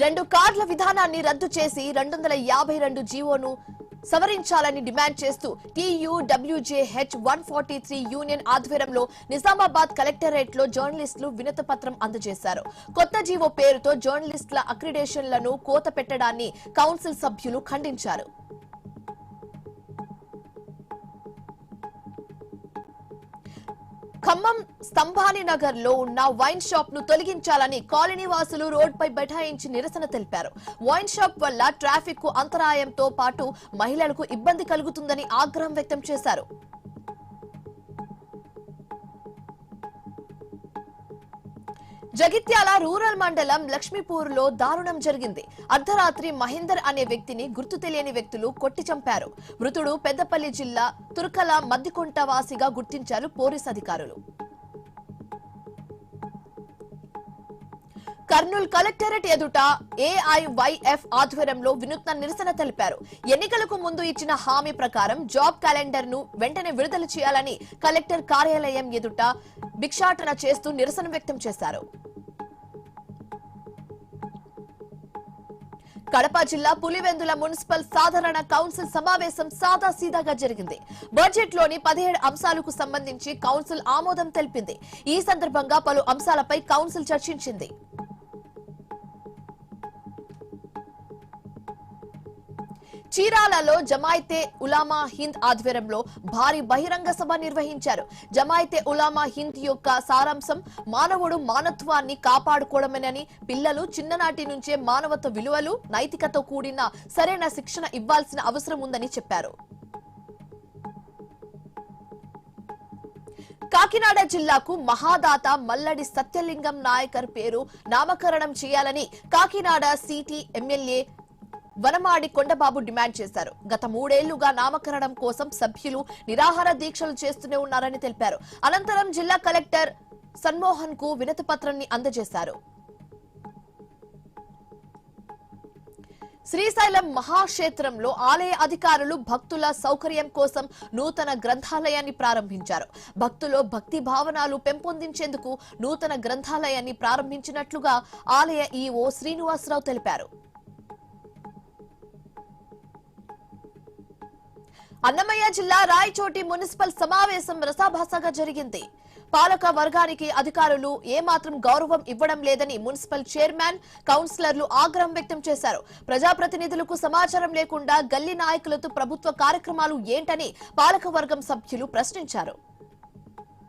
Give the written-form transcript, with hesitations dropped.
రెండు కార్డుల విధానాన్ని రద్దు చేసి 252 జీవోను సవరించాలని డిమాండ్ చేస్తూ TUWJH 143 యూనియన్ ఆధ్వర్యంలో నిజామాబాద్ కలెక్టరేట్ లో జర్నలిస్టులు వినతి పత్రం అందజేశారు. కొత్త జీవో పేరుతో జర్నలిస్టుల అక్రిడేషన్లను కోత పెట్టడాన్ని కౌన్సిల్ సభ్యులు ఖండించారు. ఖమ్మం స్తంభాని నగర్ లో ఉన్న వైన్ షాప్ ను తొలగించాలని కాలనీ వాసులు రోడ్డుపై బైఠాయించి నిరసన తెలిపారు. వైన్ షాప్ వల్ల ట్రాఫిక్ కు అంతరాయంతో పాటు మహిళలకు ఇబ్బంది కలుగుతుందని ఆగ్రహం వ్యక్తం చేశారు. జగిత్యాల రూరల్ మండలం లక్ష్మీపూర్ లో దారుణం జరిగింది. అర్ధరాత్రి మహేందర్ అనే వ్యక్తిని గుర్తు తెలియని వ్యక్తులు కొట్టి చంపారు. మృతుడు పెద్దపల్లి జిల్లా తుర్కల మద్దికొంట వాసిగా గుర్తించారు పోలీస్ అధికారులు. కర్నూలు కలెక్టరేట్ ఎదుట AIYF ఆధ్వర్యంలో వినూత్న నిరసన తెలిపారు. ఎన్నికలకు ముందు ఇచ్చిన హామీ ప్రకారం జాబ్ క్యాలెండర్ ను వెంటనే విడుదల చేయాలని కలెక్టర్ కార్యాలయం ఎదుట భిక్షాటన చేస్తూ నిరసన వ్యక్తం చేశారు. కడప జిల్లా పులివెందుల మున్సిపల్ సాధారణ కౌన్సిల్ సమావేశం సాదాసీదాగా జరిగింది. బడ్జెట్ లోని 17 అంశాలకు సంబంధించి కౌన్సిల్ ఆమోదం తెలిపింది. ఈ సందర్భంగా పలు అంశాలపై కౌన్సిల్ చర్చించింది. చీరాలలో జమాయితే ఉలామా హింద్ ఆధ్వర్యంలో భారీ బహిరంగ సభ నిర్వహించారు. జమాయితే ఉలామా హింద్ యొక్క సారాంశం మానవుడు మానవత్వాన్ని కాపాడుకోవడమేనని, పిల్లలు చిన్ననాటి నుంచే మానవత్వ విలువలు, నైతికతో కూడిన సరైన శిక్షణ ఇవ్వాల్సిన అవసరం ఉందని చెప్పారు. కాకినాడ జిల్లాకు మహాదాత మల్లడి సత్యలింగం నాయకర్ పేరు నామకరణం చేయాలని Kakinada city MLA Vanamadi Kondababu demand చేశారు. గత 3 ఏళ్లుగా నామకరణం కోసం సభ్యులు నిరాహార దీక్షలు చేస్తూనే ఉన్నారని తెలిపారు. అనంతరం జిల్లా కలెక్టర్ సన్మోహన్ కు వినతి పత్రాన్ని అందజేశారు. శ్రీశైలం మహాక్షేత్రంలో ఆలయ అధికారులు భక్తుల సౌకర్యం కోసం నూతన గ్రంథాలయాన్ని ప్రారంభించారు. భక్తుల్లో భక్తి భావనలు పెంపొందించేందుకు నూతన గ్రంథాలయాన్ని ప్రారంభించినట్లుగా ఆలయ ఈఓ శ్రీనివాసరావు తెలిపారు. అన్నమయ్య జిల్లా రాయచోటి మున్సిపల్ సమావేశం రసాభాసగా జరిగింది. పాలక వర్గానికి అధికారులు ఏమాత్రం గౌరవం ఇవ్వడం లేదని మున్సిపల్ చైర్మన్, కౌన్సిలర్లు ఆగ్రహం వ్యక్తం చేశారు. ప్రజాప్రతినిధులకు సమాచారం లేకుండా గల్లీ నాయకులతో ప్రభుత్వ కార్యక్రమాలు ఏంటని పాలకవర్గం సభ్యులు ప్రశ్నించారు.